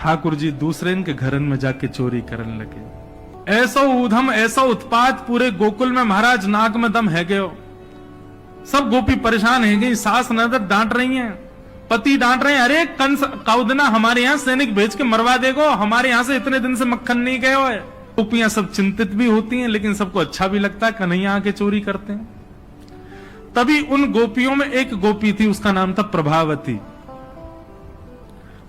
ठाकुर जी दूसरे के घरन में जाके चोरी करने लगे। ऐसा ऊधम ऐसा उत्पात पूरे गोकुल में महाराज नाक में दम है गयो। सब गोपी परेशान है गई, सास ननद डांट रही हैं, पति डांट रहे हैं, अरे कंस कौदना हमारे यहाँ सैनिक भेज के मरवा देगो, हमारे यहाँ से इतने दिन से मक्खन नहीं गयो है। गोपियां सब चिंतित भी होती हैं, लेकिन सबको अच्छा भी लगता है, कन्हैया आके चोरी करते हैं। तभी उन गोपियों में एक गोपी थी, उसका नाम था प्रभावती।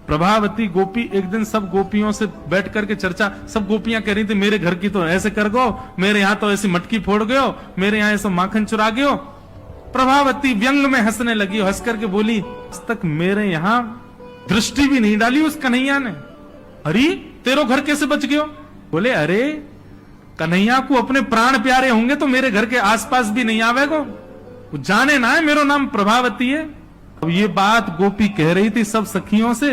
प्रभावती गोपी एक दिन सब गोपियों से बैठ करके चर्चा, सब गोपियां कह रही थी मेरे घर की तो ऐसे कर गो, मेरे यहाँ तो ऐसी मटकी फोड़ गयो, मेरे यहाँ ऐसा माखन चुरा गयो। प्रभावती व्यंग में हंसने लगी, हंस करके बोली आज तक मेरे यहाँ दृष्टि भी नहीं डाली उस कन्हैया ने। अरे तेरो घर कैसे बच गयो? बोले अरे कन्हैया को अपने प्राण प्यारे होंगे तो मेरे घर के आसपास भी नहीं आवेगो, वो जाने ना है मेरा नाम प्रभावती है। अब ये बात गोपी कह रही थी सब सखियों से,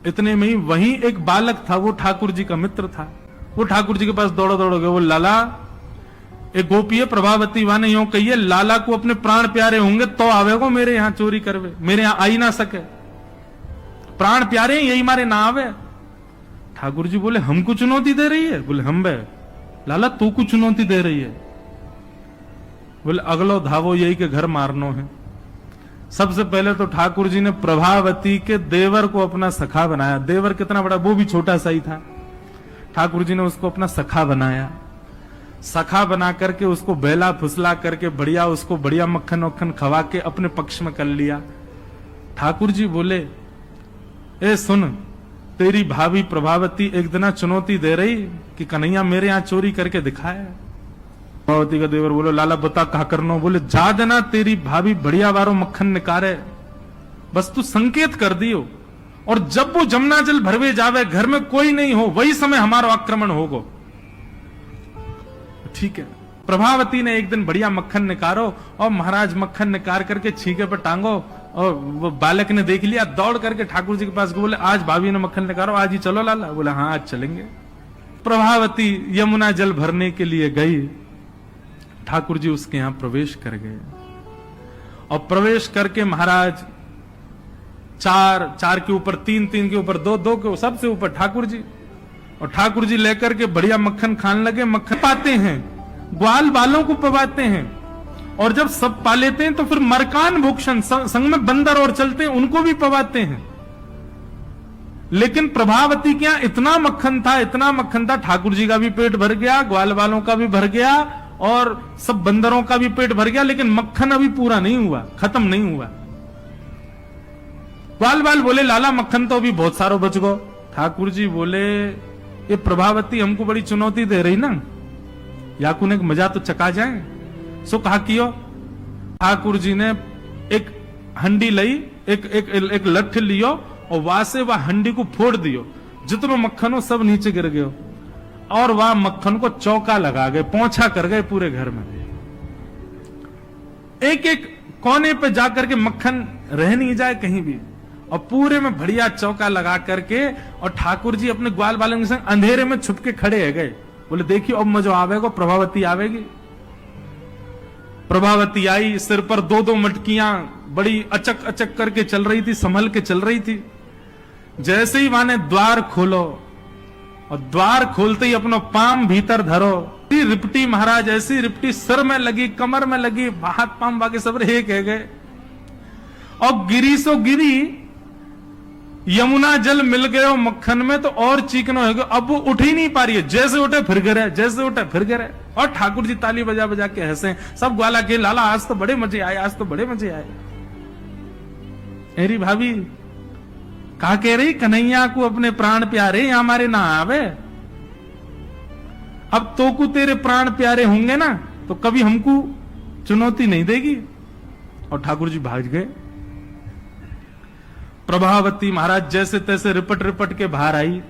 इतने में ही वहीं एक बालक था, वो ठाकुर जी का मित्र था। वो ठाकुर जी के पास दौड़ो दौड़ो गए, वो लाला एक गोपी है प्रभावती वाने यूं कहिए लाला को अपने प्राण प्यारे होंगे तो आवेगो मेरे यहाँ चोरी करवे, मेरे यहाँ आई ना सके, प्राण प्यारे यही मारे ना आवे। ठाकुर जी बोले हमको चुनौती दे रही है? बोले हम बे लाला तू को चुनौती दे रही है? बोले अगलो धावो यही के घर मारनो है। सबसे पहले तो ठाकुर जी ने प्रभावती के देवर को अपना सखा बनाया। देवर कितना बड़ा, वो भी छोटा सा ही था। ठाकुर जी ने उसको अपना सखा बनाया। सखा बना करके उसको बेला फुसला करके बढ़िया उसको बढ़िया मक्खन वक्खन खवा के अपने पक्ष में कर लिया। ठाकुर जी बोले ए सुन, तेरी भाभी प्रभावती एक दिन चुनौती दे रही कि कन्हैया मेरे यहाँ चोरी करके दिखाए। प्रभावती का देवर बोलो लाला बता कहा करनो? बोले जा देना तेरी भाभी बढ़िया वारो मक्खन निकारे, बस तू संकेत कर दियो, और जब वो जमुना जल भरवे जावे घर में कोई नहीं हो वही समय हमारा आक्रमण होगो। ठीक है। प्रभावती ने एक दिन बढ़िया मक्खन निकारो और महाराज मक्खन निकाल करके छीके पर टांगो, और वो बालक ने देख लिया, दौड़ करके ठाकुर जी के पास बोले आज भाभी ने मक्खन निकालो, आज ही चलो लाला। बोले हाँ आज चलेंगे। प्रभावती यमुना जल भरने के लिए गई। ठाकुर जी उसके यहां प्रवेश कर गए, और प्रवेश करके महाराज चार के ऊपर तीन के ऊपर दो के सबसे ऊपर ठाकुर जी, और ठाकुर जी लेकर के बढ़िया मक्खन खाने लगे। मक्खन पाते हैं, ग्वाल बालों को पवाते हैं, और जब सब पा लेते हैं तो फिर मरकान भूषण संग में बंदर और चलते हैं उनको भी पवाते हैं। लेकिन प्रभावती के यहां इतना मक्खन था, ठाकुर जी का भी पेट भर गया, ग्वाल बालों का भी भर गया, और सब बंदरों का भी पेट भर गया, लेकिन मक्खन अभी पूरा नहीं हुआ, खत्म नहीं हुआ। ग्वाल बाल बोले लाला मक्खन तो अभी बहुत सारो बच गो। ठाकुर जी बोले ये प्रभावती हमको बड़ी चुनौती दे रही ना, याकू ने मजा तो चका जाए। सो कहा कियो। ठाकुर जी ने एक हंडी लई, एक लठ लियो, और वहां से वह हंडी को फोड़ दियो, जितनो मक्खन हो सब नीचे गिर गयो, और वह मक्खन को चौका लगा गए, पोंछा कर गए पूरे घर में। एक एक कोने पे जाकर के मक्खन रह नहीं जाए कहीं भी, और पूरे में बढ़िया चौका लगा करके, और ठाकुर जी अपने ग्वाल बालों के संग अंधेरे में छुप के खड़े है गए। बोले देखियो अब मजो आवेगा, प्रभावती आवेगी। प्रभावती आई, सिर पर दो मटकियां बड़ी अचक अचक करके चल रही थी, संभल के चल रही थी। जैसे ही वहां ने द्वार खोलो, और द्वार खोलते ही अपना पाम भीतर धरो, रिपटी महाराज ऐसी रिपटी सिर में लगी, कमर में लगी, हाथ पाम बाकी सब एक है गए, और गिरी सो गिरी। यमुना जल मिल गयो मक्खन में तो और चीकनो हो गयो, अब वो उठ ही नहीं पा रही है, जैसे उठे फिर गिरे, जैसे उठे फिर गिरे। और ठाकुर जी ताली बजा बजा के हंसे, सब ग्वाला के लाला आज तो बड़े मजे आए, आज तो बड़े मजे आए। मेरी भाभी कहा कह रही कन्हैया को अपने प्राण प्यारे हमारे ना आवे, अब तो को तेरे प्राण प्यारे होंगे ना तो कभी हमको चुनौती नहीं देगी। और ठाकुर जी भाग गए। प्रभावती महाराज जैसे तैसे रिपट रिपट के बाहर आई।